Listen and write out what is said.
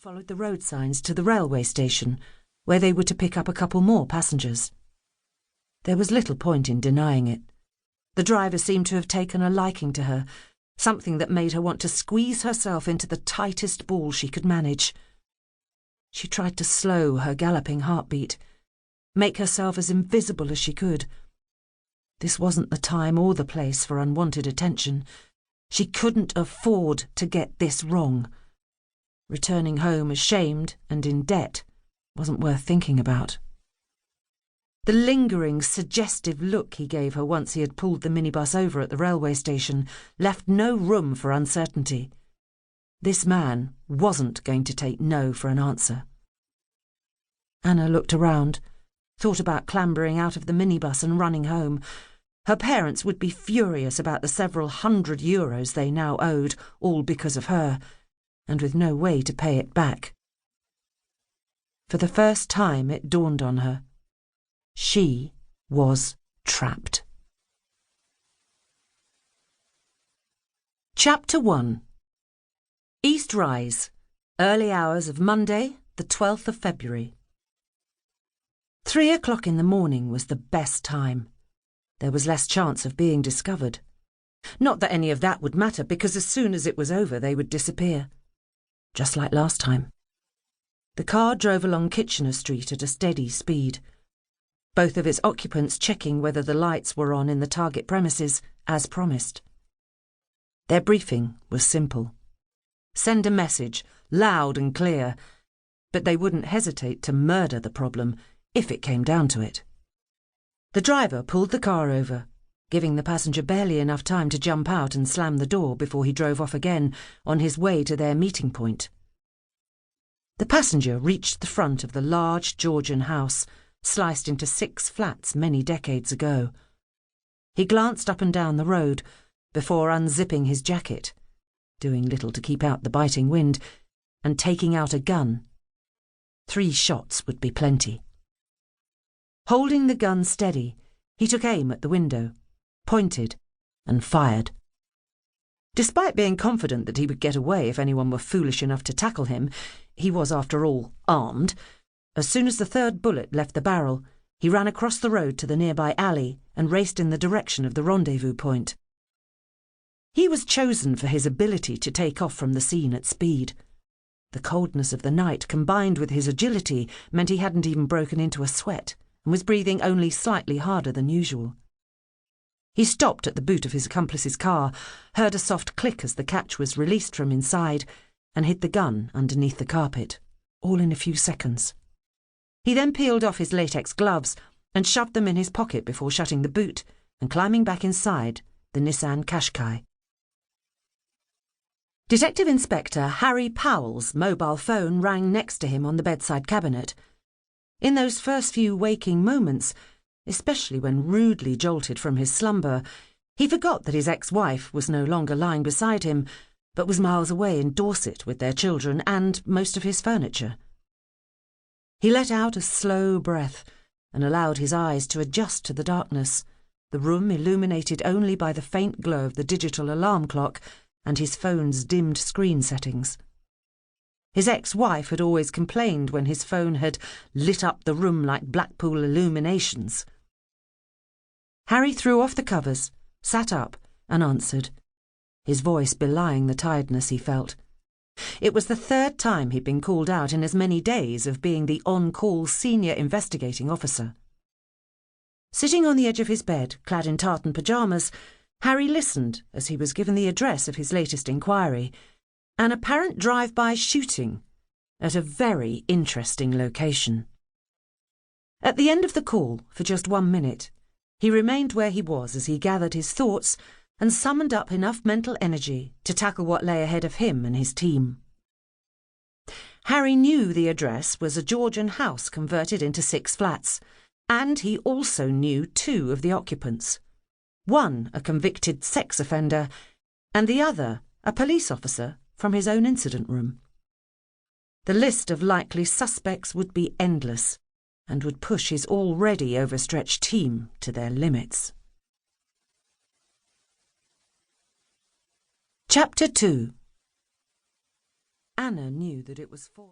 followed the road signs to the railway station, where they were to pick up a couple more passengers. There was little point in denying it. The driver seemed to have taken a liking to her, something that made her want to squeeze herself into the tightest ball she could manage. She tried to slow her galloping heartbeat, make herself as invisible as she could. This wasn't the time or the place for unwanted attention. She couldn't afford to get this wrong. Returning home ashamed and in debt wasn't worth thinking about. The lingering, suggestive look he gave her once he had pulled the minibus over at the railway station left no room for uncertainty. This man wasn't going to take no for an answer. Anna looked around, thought about clambering out of the minibus and running home. Her parents would be furious about the several €100 they now owed, all because of her, and with no way to pay it back. For the first time it dawned on her. She was trapped. Chapter 1. East Rise, early hours of Monday, the 12th of February. 3 o'clock in the morning was the best time. There was less chance of being discovered. Not that any of that would matter, because as soon as it was over they would disappear. Just like last time. The car drove along Kitchener Street at a steady speed, both of its occupants checking whether the lights were on in the target premises, as promised. Their briefing was simple. Send a message, loud and clear, but they wouldn't hesitate to murder the problem if it came down to it. The driver pulled the car over, giving the passenger barely enough time to jump out and slam the door before he drove off again on his way to their meeting point. The passenger reached the front of the large Georgian house, sliced into 6 flats many decades ago. He glanced up and down the road before unzipping his jacket, doing little to keep out the biting wind, and taking out a gun. 3 shots would be plenty. Holding the gun steady, he took aim at the window, pointed, and fired. Despite being confident that he would get away if anyone were foolish enough to tackle him, he was, after all, armed. As soon as the 3rd bullet left the barrel, he ran across the road to the nearby alley and raced in the direction of the rendezvous point. He was chosen for his ability to take off from the scene at speed. The coldness of the night, combined with his agility, meant he hadn't even broken into a sweat and was breathing only slightly harder than usual. He stopped at the boot of his accomplice's car, heard a soft click as the catch was released from inside, and hid the gun underneath the carpet, all in a few seconds. He then peeled off his latex gloves and shoved them in his pocket before shutting the boot and climbing back inside the Nissan Qashqai. Detective Inspector Harry Powell's mobile phone rang next to him on the bedside cabinet. In those first few waking moments, especially when rudely jolted from his slumber, he forgot that his ex-wife was no longer lying beside him, but was miles away in Dorset with their children and most of his furniture. He let out a slow breath and allowed his eyes to adjust to the darkness, the room illuminated only by the faint glow of the digital alarm clock and his phone's dimmed screen settings. His ex-wife had always complained when his phone had lit up the room like Blackpool illuminations. Harry threw off the covers, sat up, and answered, his voice belying the tiredness he felt. It was the 3rd time he'd been called out in as many days of being the on-call senior investigating officer. Sitting on the edge of his bed, clad in tartan pyjamas, Harry listened as he was given the address of his latest inquiry, an apparent drive-by shooting at a very interesting location. At the end of the call, for just 1 minute, he remained where he was as he gathered his thoughts and summoned up enough mental energy to tackle what lay ahead of him and his team. Harry knew the address was a Georgian house converted into 6 flats, and he also knew 2 of the occupants. One a convicted sex offender, and the other a police officer from his own incident room. The list of likely suspects would be endless and would push his already overstretched team to their limits. Chapter 2. Anna knew that it was 4.